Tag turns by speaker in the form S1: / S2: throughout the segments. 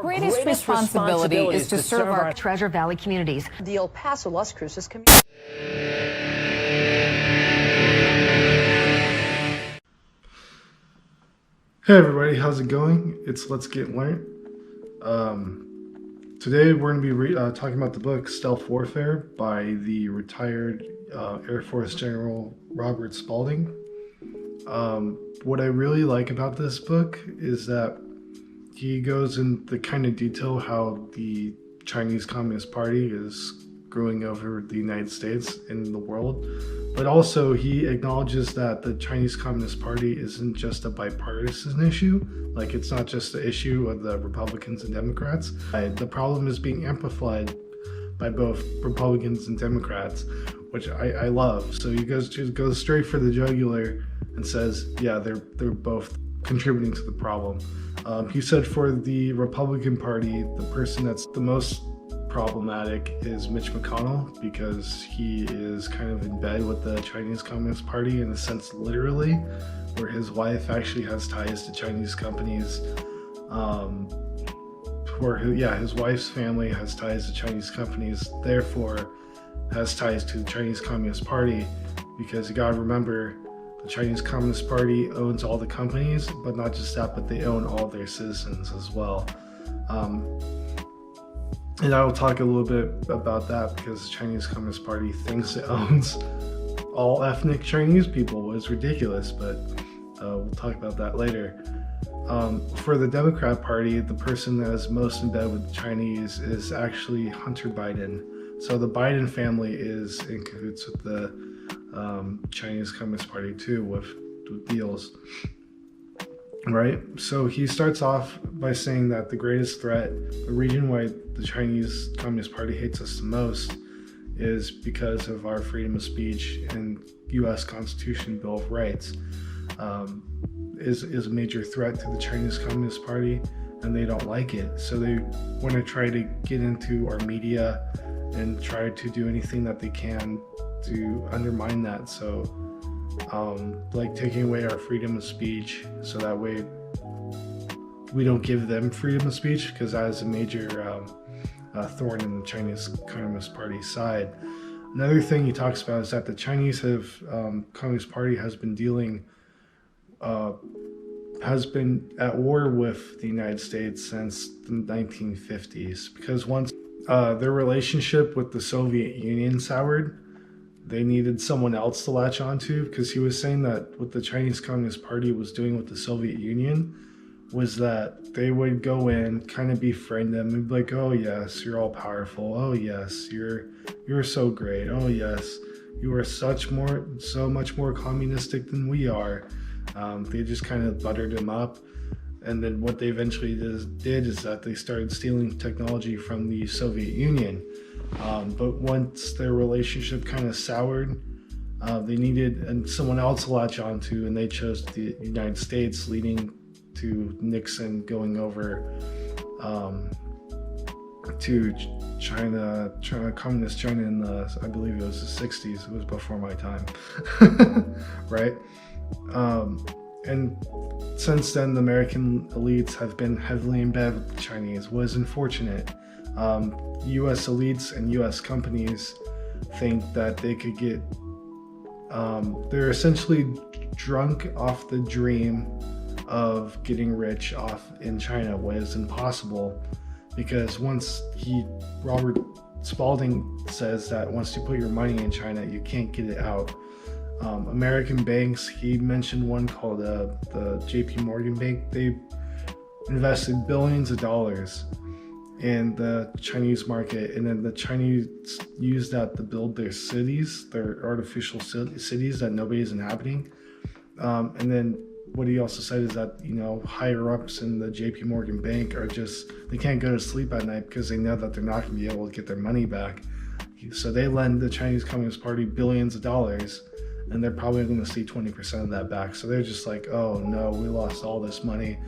S1: greatest responsibility is to serve our
S2: Treasure Valley communities.
S3: The El Paso Las Cruces community.
S4: Hey everybody, how's it going? It's Let's Get Learned. Today we're going to be talking about the book Stealth Warfare by the retired Air Force General Robert Spalding. What I really like about this book is that he goes into kind of detail how the Chinese Communist Party is growing over the United States and the world, but also he acknowledges that the Chinese Communist Party isn't just a bipartisan issue. Like, it's not just the issue of the Republicans and Democrats. The problem is being amplified by both Republicans and Democrats, which I love. So he goes straight for the jugular and says, yeah, they're both contributing to the problem. He said for the Republican Party, the person that's the most problematic is Mitch McConnell, because he is kind of in bed with the Chinese Communist Party in a sense, literally, where his wife actually has ties to Chinese companies. His wife's family has ties to Chinese companies, therefore has ties to the Chinese Communist Party, because you gotta remember, the Chinese Communist Party owns all the companies, but not just that, but they own all their citizens as well. And I will talk a little bit about that, because the Chinese Communist Party thinks it owns all ethnic Chinese people. It's ridiculous, but we'll talk about that later. For the Democrat Party, the person that is most in bed with the Chinese is actually Hunter Biden. So the Biden family is in cahoots with the Chinese Communist Party too, with deals. Right? So he starts off by saying that the greatest threat, the reason why the Chinese Communist Party hates us the most, is because of our freedom of speech and U.S. Constitution Bill of Rights. Is a major threat to the Chinese Communist Party, and they don't like it. So they want to try to get into our media and try to do anything that they can to undermine that. So like taking away our freedom of speech, so that way we don't give them freedom of speech, because that is a major thorn in the Chinese Communist Party side. Another thing he talks about is that the Chinese Communist Party has been at war with the United States since the 1950s, because once their relationship with the Soviet Union soured, they needed someone else to latch onto, because he was saying that what the Chinese Communist Party was doing with the Soviet Union was that they would go in, kind of befriend them, and be like, oh yes, you're all powerful. Oh yes, you're so great. Oh yes, you are so much more communistic than we are. They just kind of buttered him up. And then what they eventually did is that they started stealing technology from the Soviet Union. But once their relationship kind of soured, they needed someone else to latch onto, and they chose the United States, leading to Nixon going over to China, communist China in I believe it was the 60s. It was before my time, right? And since then, the American elites have been heavily in bed with the Chinese. What is unfortunate. U.S. elites and U.S. companies think that they could get, they're essentially drunk off the dream of getting rich off in China, what is impossible, because Robert Spalding says that once you put your money in China, you can't get it out. American banks, he mentioned one called the JP Morgan Bank. They invested billions of dollars in the Chinese market, and then the Chinese use that to build their cities, their artificial cities that nobody's inhabiting. And then what he also said is that, higher ups in the JP Morgan Bank they can't go to sleep at night because they know that they're not going to be able to get their money back. So they lend the Chinese Communist Party billions of dollars, and they're probably going to see 20% of that back. So they're just like, oh no, we lost all this money.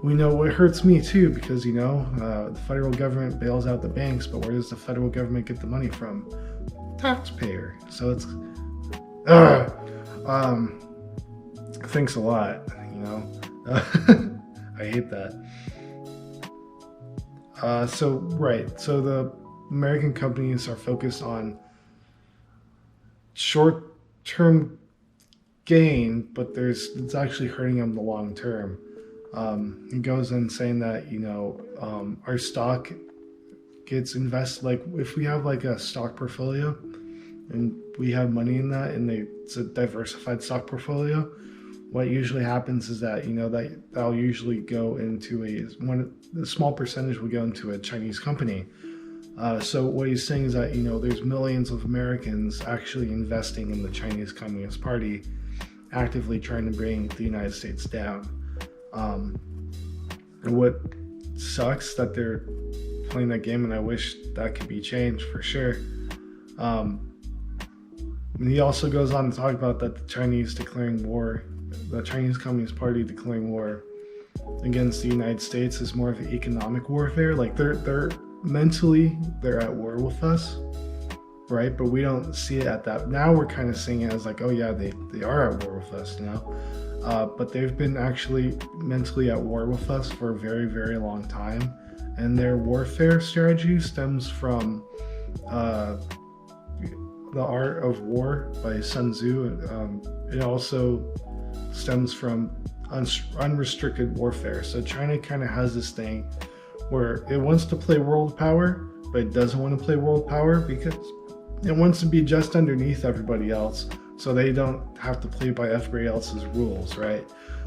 S4: We know it hurts me too, because the federal government bails out the banks, but where does the federal government get the money from? Taxpayer. So it's I thanks a lot, I hate that. So the American companies are focused on short-term gain, but it's actually hurting them the long term. He goes in saying that our stock gets invested, like if we have like a stock portfolio and we have money in that, and it's a diversified stock portfolio, what usually happens is that that'll usually go into a small percentage will go into a Chinese company. So what he's saying is that there's millions of Americans actually investing in the Chinese Communist Party, actively trying to bring the United States down. And what sucks that they're playing that game, and I wish that could be changed for sure. And he also goes on to talk about that the Chinese Communist Party declaring war against the United States is more of an economic warfare. Like they're mentally at war with us, right? But we don't see it at that. Now we're kind of seeing it as like, oh yeah, they are at war with us now. But they've been actually mentally at war with us for a very, very long time. And their warfare strategy stems from The Art of War by Sun Tzu. It also stems from unrestricted warfare. So China kind of has this thing where it wants to play world power, but it doesn't want to play world power because it wants to be just underneath everybody else, so they don't have to play by everybody else's rules, right?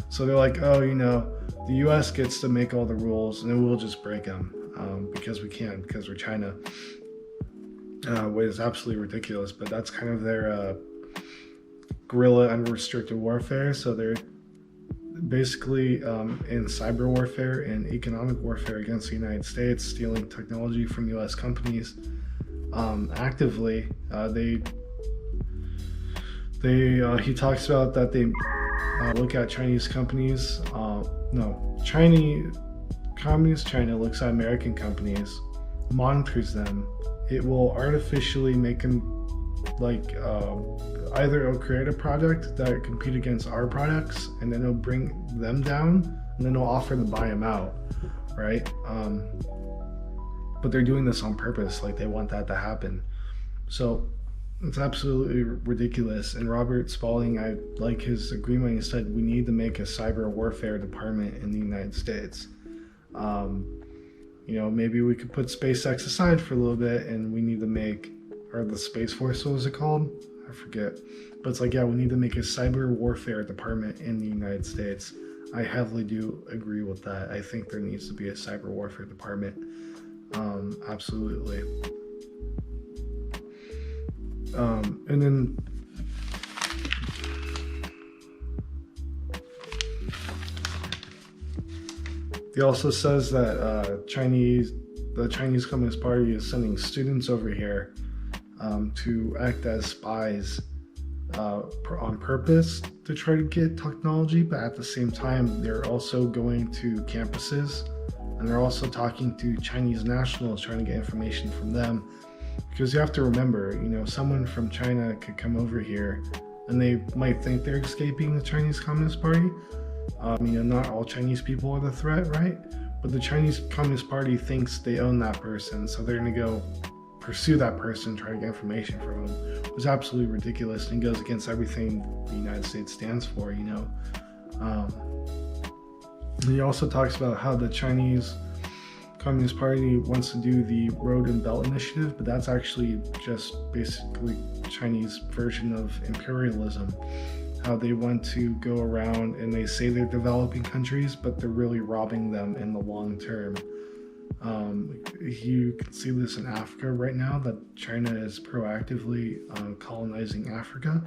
S4: So they're like, oh, the US gets to make all the rules and then we'll just break them because we can, because we're China. Which is absolutely ridiculous, but that's kind of their guerrilla unrestricted warfare. So they're basically in cyber warfare and economic warfare against the United States, stealing technology from US companies actively. He talks about that they look at Chinese companies. Communist China looks at American companies, monitors them. It will artificially make them either it'll create a product that compete against our products, and then it'll bring them down, and then it'll offer to buy them out, right? But they're doing this on purpose, like they want that to happen. So it's absolutely ridiculous. And Robert Spalding, I like his agreement. He said we need to make a cyber warfare department in the United States. Maybe we could put SpaceX aside for a little bit, and we need to make, or the Space Force, what was it called? I forget. But it's like, yeah, we need to make a cyber warfare department in the United States. I heavily do agree with that. I think there needs to be a cyber warfare department. Absolutely. And then he also says that the Chinese Communist Party is sending students over here to act as spies on purpose to try to get technology, but at the same time, they're also going to campuses and they're also talking to Chinese nationals, trying to get information from them. Because you have to remember, someone from China could come over here and they might think they're escaping the Chinese Communist Party. Not all Chinese people are the threat, right? But the Chinese Communist Party thinks they own that person, so they're going to go pursue that person, try to get information from him. It was absolutely ridiculous and goes against everything the United States stands for, He also talks about how the Chinese Communist Party wants to do the Road and Belt Initiative, but that's actually just basically Chinese version of imperialism. How they want to go around and they say they're developing countries, but they're really robbing them in the long term. You can see this in Africa right now, that China is proactively colonizing Africa.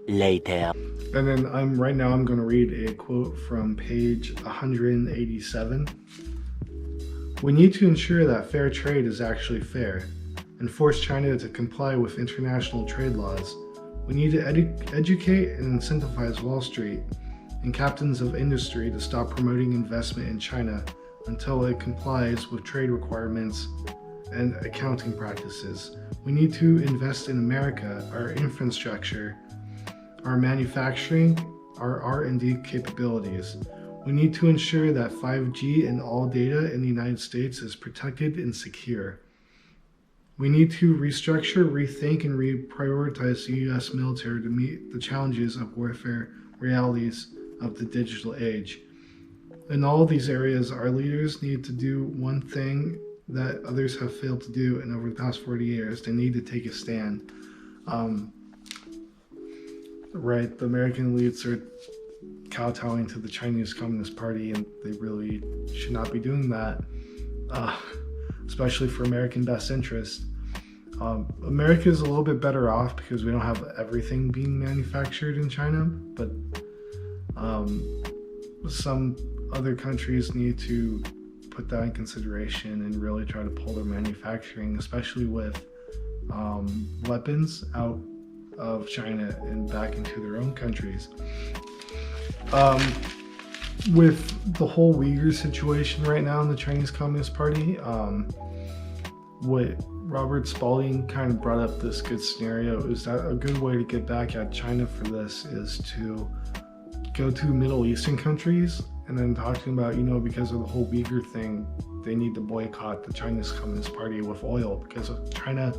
S2: Later.
S4: And then I'm going to read a quote from page 187. We need to ensure that fair trade is actually fair and force China to comply with international trade laws. We need to educate and incentivize Wall Street and captains of industry to stop promoting investment in China until it complies with trade requirements and accounting practices. We need to invest in America, our infrastructure, our manufacturing, our R&D capabilities. We need to ensure that 5G and all data in the United States is protected and secure. We need to restructure, rethink, and reprioritize the U.S. military to meet the challenges of warfare realities of the digital age. In all of these areas, our leaders need to do one thing that others have failed to do in over the past 40 years. They need to take a stand. Right, the American elites are kowtowing to the Chinese Communist Party, and they really should not be doing that, especially for American best interest. America is a little bit better off because we don't have everything being manufactured in China, but some other countries need to put that in consideration and really try to pull their manufacturing, especially with weapons, out of China and back into their own countries. With the whole Uyghur situation right now in the Chinese Communist Party, what Robert Spalding kind of brought up this good scenario is that a good way to get back at China for this is to go to Middle Eastern countries and then talking about, because of the whole Uyghur thing, they need to boycott the Chinese Communist Party with oil because China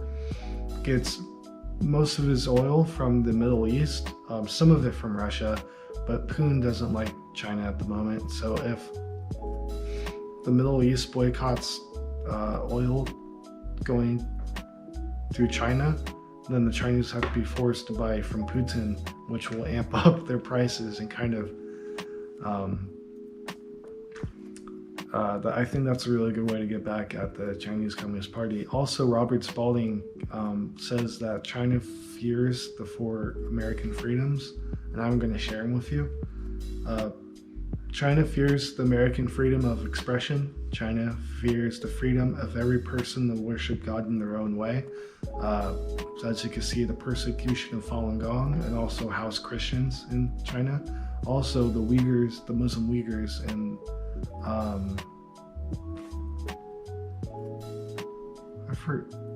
S4: gets most of its oil from the Middle East, some of it from Russia, but Putin doesn't like China at the moment. So if the Middle East boycotts oil going through China, then the Chinese have to be forced to buy from Putin, which will amp up their prices and kind of I think that's a really good way to get back at the Chinese Communist Party. Also, Robert Spalding says that China fears the 4 American freedoms, and I'm going to share them with you. China fears the American freedom of expression. China fears the freedom of every person to worship God in their own way. So as you can see, the persecution of Falun Gong and also house Christians in China. Also the Uyghurs, the Muslim Uyghurs in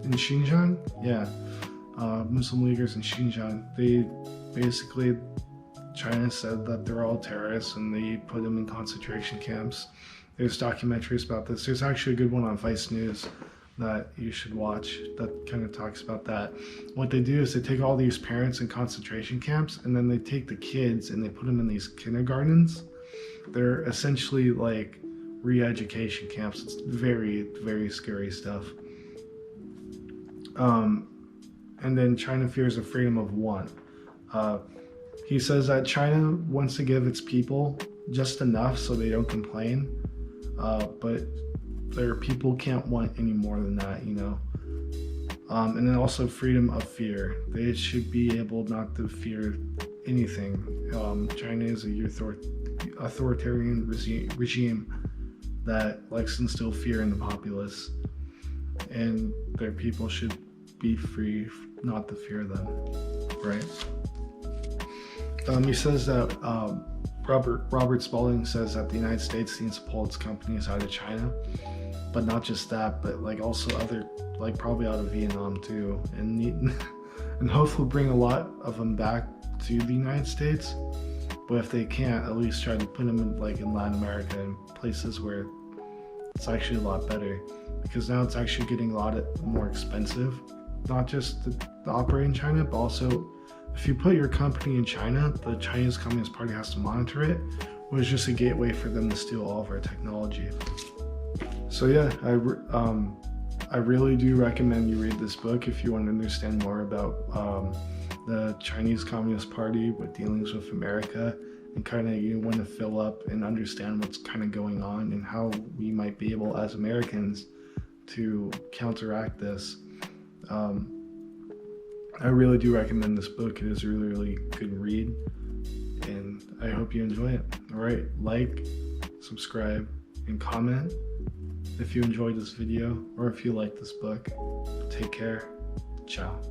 S4: in Xinjiang, Muslim Uyghurs in Xinjiang. They basically, China said that they're all terrorists and they put them in concentration camps. There's documentaries about this. There's actually a good one on Vice News that you should watch that kind of talks about that. What they do is they take all these parents in concentration camps and then they take the kids and they put them in these kindergartens. They're essentially like re-education camps. It's very, very scary stuff. And then China fears the freedom of one. He says that China wants to give its people just enough so they don't complain, but their people can't want any more than that, And then also freedom of fear. They should be able not to fear anything. China is a authoritarian regime that likes to instill fear in the populace, and their people should be free not to fear them, right? He says that Robert Spalding says that the United States needs to pull its companies out of China, but not just that, but like also other, like probably out of Vietnam too, and hopefully bring a lot of them back to the United States. But if they can't, at least try to put them in Latin America and places where it's actually a lot better, because now it's actually getting a lot more expensive, not just to operate in China, but also if you put your company in China, the Chinese Communist Party has to monitor it, which is just a gateway for them to steal all of our technology. So yeah, I really do recommend you read this book if you want to understand more about the Chinese Communist Party with dealings with America, and kind of you want to fill up and understand what's kind of going on and how we might be able as Americans to counteract this. I really do recommend this book. It is a really, really good read, and I hope you enjoy it. All right, like, subscribe, and comment if you enjoyed this video or if you like this book. Take care. Ciao.